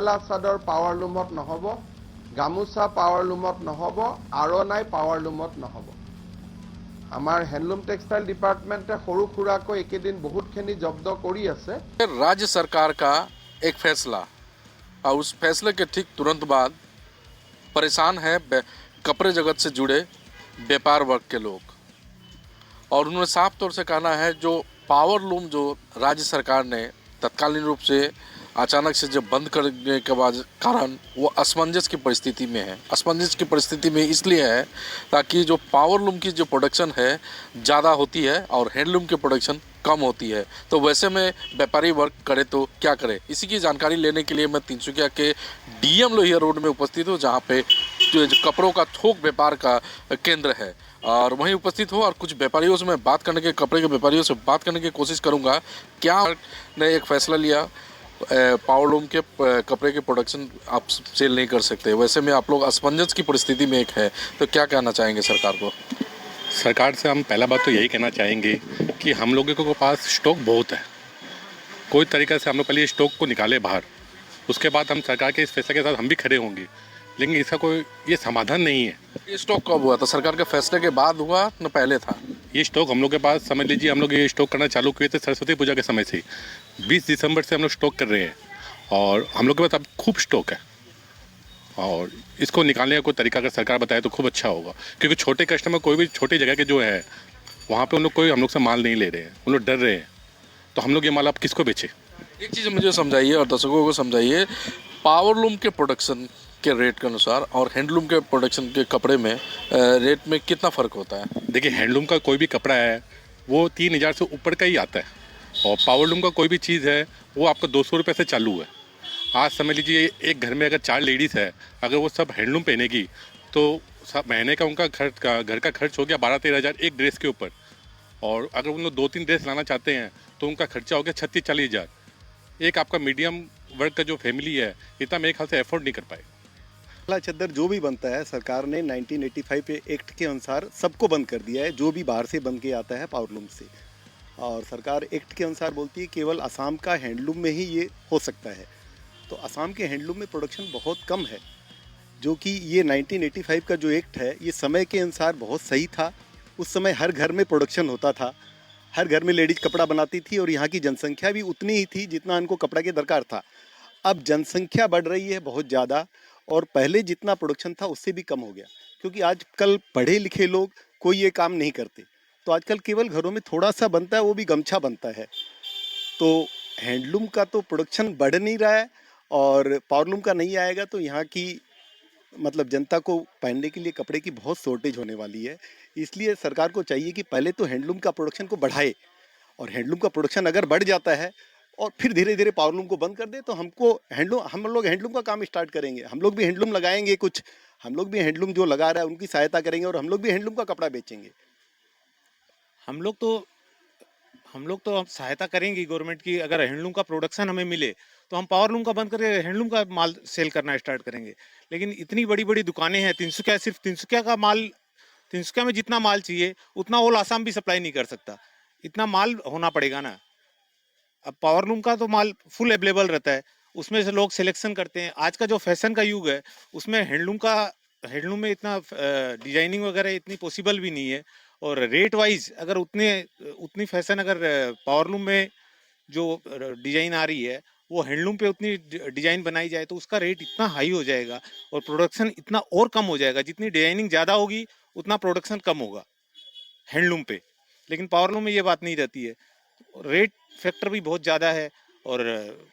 Mekhela chador power লুমত নহ'ব, gamosa power লুমত নহ'ব, আৰণাই power লুমত নহ'ব। আমাৰ হ্যান্ডলুম টেক্সটাइल ডিপাৰ্টমেণ্টে সৰু সুৰাকৈ একেদিন বহুতখিনি জব্দ কৰি আছে। राज्य सरकार का एक फैसला और उस फैसले के ठीक तुरंत बाद परेशान है कपड़े जगत से जुड़े व्यापार वर्ग के लोग, और उन्होंने साफ तौर से कहना है जो पावर लूम जो राज्य सरकार ने तत्कालीन रूप से अचानक से जब बंद करने के बाद कारण वो असमंजस की परिस्थिति में है। असमंजस की परिस्थिति में इसलिए है ताकि जो पावर लूम की जो प्रोडक्शन है ज़्यादा होती है और हैंडलूम की प्रोडक्शन कम होती है, तो वैसे में व्यापारी वर्ग करे तो क्या करे। इसी की जानकारी लेने के लिए मैं तिनसुकिया के डीएम लोहिया रोड में उपस्थित हूँ, जहाँ पे जो कपड़ों का थोक व्यापार का केंद्र है, और वहीं उपस्थित हो और कुछ व्यापारियों से मैं बात करने के कपड़े के व्यापारियों से बात करने की कोशिश करूँगा। क्या ने एक फैसला लिया, पावर लूम के कपड़े के प्रोडक्शन आप सेल नहीं कर सकते, वैसे में आप लोग असमंजस की परिस्थिति में एक है, तो क्या कहना चाहेंगे सरकार को? सरकार से हम पहला बात तो यही कहना चाहेंगे कि हम लोगों के पास स्टॉक बहुत है, कोई तरीक़े से हम लोग पहले स्टॉक को निकाले बाहर, उसके बाद हम सरकार के इस फैसले के साथ हम भी खड़े होंगे, लेकिन इसका कोई ये समाधान नहीं है। ये स्टॉक कब हुआ था? सरकार के फैसले के बाद हुआ न पहले था? ये स्टॉक हम लोग के पास समझ लीजिए हम लोग ये स्टॉक करना चालू किए थे सरस्वती पूजा के समय से। 20 दिसंबर से हम लोग स्टॉक कर रहे हैं और हम लोग के पास अब खूब स्टॉक है, और इसको निकालने का कोई तरीका अगर सरकार बताए तो खूब अच्छा होगा, क्योंकि छोटे कस्टमर कोई भी छोटी जगह के जो है वहाँ पे उन लोग कोई हम लोग से माल नहीं ले रहे हैं, उन लोग डर रहे हैं, तो हम लोग ये माल आप किसको बेचें। एक चीज़ मुझे समझाइए और दर्शकों को समझाइए, पावर लूम के प्रोडक्शन के रेट के अनुसार और हैंडलूम के प्रोडक्शन के कपड़े में रेट में कितना फ़र्क होता है? देखिए हैंडलूम का कोई भी कपड़ा है वो 3000 से ऊपर का ही आता है, और पावर लूम का कोई भी चीज़ है वो आपका 200 रुपये से चालू है। आज समझ लीजिए एक घर में अगर 4 लेडीज़ है, अगर वो सब हैंडलूम पहनेगी तो सब महीने का उनका घर का खर्च हो गया 12-13 हज़ार एक ड्रेस के ऊपर, और अगर उन लोग 2-3 ड्रेस लाना चाहते हैं तो उनका खर्चा हो गया 36-40 हज़ार। एक आपका मीडियम वर्ग का जो फैमिली है इतना मेरे ख्याल से अफोर्ड नहीं कर पाए। पहला चद्दर जो भी बनता है सरकार ने 1985 एक्ट के अनुसार सबको बंद कर दिया है, जो भी बाहर से बन के आता है पावर लूम से, और सरकार एक्ट के अनुसार बोलती है केवल असम का हैंडलूम में ही ये हो सकता है। तो असम के हैंडलूम में प्रोडक्शन बहुत कम है, जो कि ये 1985 का जो एक्ट है ये समय के अनुसार बहुत सही था। उस समय हर घर में प्रोडक्शन होता था, हर घर में लेडीज कपड़ा बनाती थी और यहाँ की जनसंख्या भी उतनी ही थी जितना उनको कपड़ा की दरकार था। अब जनसंख्या बढ़ रही है बहुत ज़्यादा, और पहले जितना प्रोडक्शन था उससे भी कम हो गया, क्योंकि आजकल पढ़े लिखे लोग कोई ये काम नहीं करते, तो आजकल केवल घरों में थोड़ा सा बनता है, वो भी गमछा बनता है। तो हैंडलूम का तो प्रोडक्शन बढ़ नहीं रहा है, और पावरलूम का नहीं आएगा तो यहाँ की मतलब जनता को पहनने के लिए कपड़े की बहुत शॉर्टेज होने वाली है। इसलिए सरकार को चाहिए कि पहले तो हैंडलूम का प्रोडक्शन को बढ़ाए, और हैंडलूम का प्रोडक्शन अगर बढ़ जाता है और फिर धीरे धीरे पावरलूम को बंद कर दे तो हम लोग हैंडलूम का काम स्टार्ट करेंगे। हम लोग भी हैंडलूम लगाएंगे, कुछ हम लोग भी हैंडलूम जो लगा रहा है उनकी सहायता करेंगे, और हम लोग भी हैंडलूम का कपड़ा बेचेंगे। हम लोग तो सहायता करेंगे गवर्नमेंट की। अगर हैंडलूम का प्रोडक्शन हमें मिले तो हम पावरलूम का बंद करके हैंडलूम का माल सेल करना स्टार्ट करेंगे। लेकिन इतनी बड़ी बड़ी दुकानें हैं, सिर्फ तिनसुकिया का माल, तिनसुकिया में जितना माल चाहिए उतना होल आसाम भी सप्लाई नहीं कर सकता, इतना माल होना पड़ेगा ना। अब पावरलूम का तो माल फुल अवेलेबल रहता है, उसमें से लोग सिलेक्शन करते हैं। आज का जो फैशन का युग है उसमें हैंडलूम में इतना डिजाइनिंग वगैरह इतनी पॉसिबल भी नहीं है, और रेट वाइज अगर उतनी फैशन अगर पावरलूम में जो डिजाइन आ रही है वो हैंडलूम पे उतनी डिजाइन बनाई जाए तो उसका रेट इतना हाई हो जाएगा और प्रोडक्शन इतना और कम हो जाएगा। जितनी डिजाइनिंग ज़्यादा होगी उतना प्रोडक्शन कम होगा हैंडलूम पे, लेकिन पावरलूम में ये बात नहीं रहती है। रेट फैक्टर भी बहुत ज़्यादा है और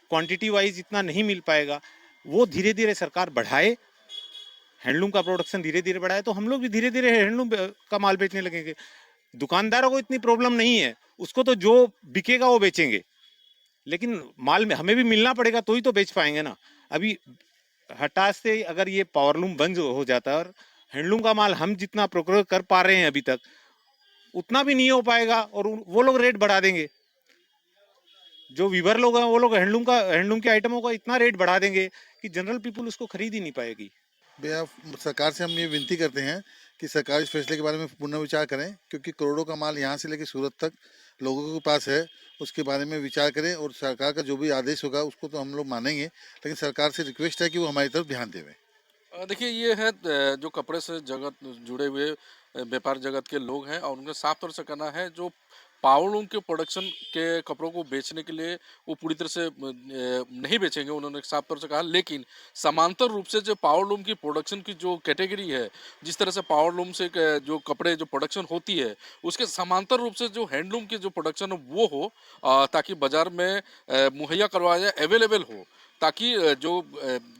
क्वांटिटी वाइज इतना नहीं मिल पाएगा। वो धीरे धीरे सरकार बढ़ाए, हैंडलूम का प्रोडक्शन धीरे धीरे बढ़ाए तो हम लोग भी धीरे धीरे हैंडलूम का माल बेचने लगेंगे। दुकानदारों को इतनी प्रॉब्लम नहीं है, उसको तो जो बिकेगा वो बेचेंगे, लेकिन माल में हमें भी मिलना पड़ेगा तो ही तो बेच पाएंगे ना। अभी हठात से अगर ये पावरलूम बंद हो जाता है और हैंडलूम का माल हम जितना प्रोक्योर कर पा रहे हैं अभी तक उतना भी नहीं हो पाएगा, और वो लोग रेट बढ़ा देंगे। जो वीवर लोग हैं वो लोग हैंडलूम के आइटमों का इतना रेट बढ़ा देंगे कि जनरल पीपल उसको खरीद ही नहीं पाएगी। सरकार से हम ये विनती करते हैं कि सरकार इस फैसले के बारे में पुनर्विचार करें, क्योंकि करोड़ों का माल यहाँ से लेकर सूरत तक लोगों के पास है। उसके बारे में विचार करें और सरकार का जो भी आदेश होगा उसको तो हम लोग मानेंगे, लेकिन सरकार से रिक्वेस्ट है कि वो हमारी तरफ ध्यान देवे। देखिए ये है जो कपड़े से जगत जुड़े हुए व्यापार जगत के लोग हैं और उनका साफ तौर से कहना है जो पावरलूम के प्रोडक्शन के कपड़ों को बेचने के लिए वो पूरी तरह से नहीं बेचेंगे, उन्होंने साफ तौर से कहा। लेकिन समांतर रूप से जो पावरलूम की प्रोडक्शन की जो कैटेगरी है, जिस तरह से पावरलूम से जो कपड़े जो प्रोडक्शन होती है उसके समांतर रूप से जो हैंडलूम की जो प्रोडक्शन है वो हो, ताकि बाजार में मुहैया करवाया जाए, अवेलेबल हो, ताकि जो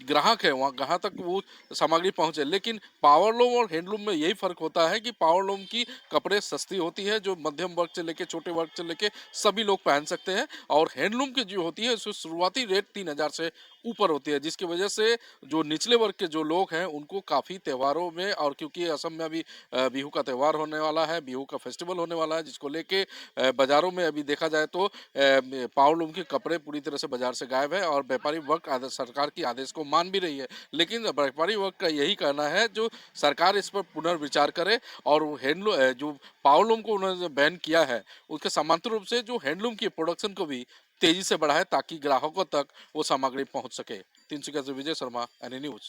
ग्राहक है वहाँ ग्राहक तक वो सामग्री पहुँचे। लेकिन पावरलूम और हैंडलूम में यही फ़र्क होता है कि पावरलूम की कपड़े सस्ती होती है, जो मध्यम वर्ग से लेके छोटे वर्ग से लेके सभी लोग पहन सकते हैं, और हैंडलूम की जो होती है उसकी शुरुआती रेट 3000 से ऊपर होती है, जिसकी वजह से जो निचले वर्ग के जो लोग हैं उनको काफ़ी त्योहारों में, और क्योंकि असम में अभी बिहू का त्यौहार होने वाला है, बिहू का फेस्टिवल होने वाला है, जिसको लेके बाज़ारों में अभी देखा जाए तो पावरलूम के कपड़े पूरी तरह से बाजार से गायब है और व्यापारी वर्ग सरकार की आदेश को मान भी रही है। लेकिन व्यापारी वर्ग का यही कहना है जो सरकार इस पर पुनर्विचार करे और हैंडलूम जो पावरलूम को उन्होंने बैन किया है उसके समांतर रूप से जो हैंडलूम की प्रोडक्शन को भी तेजी से बढ़ाए, ताकि ग्राहकों तक वो सामग्री पहुंच सके। 300 से विजय शर्मा, एनी न्यूज।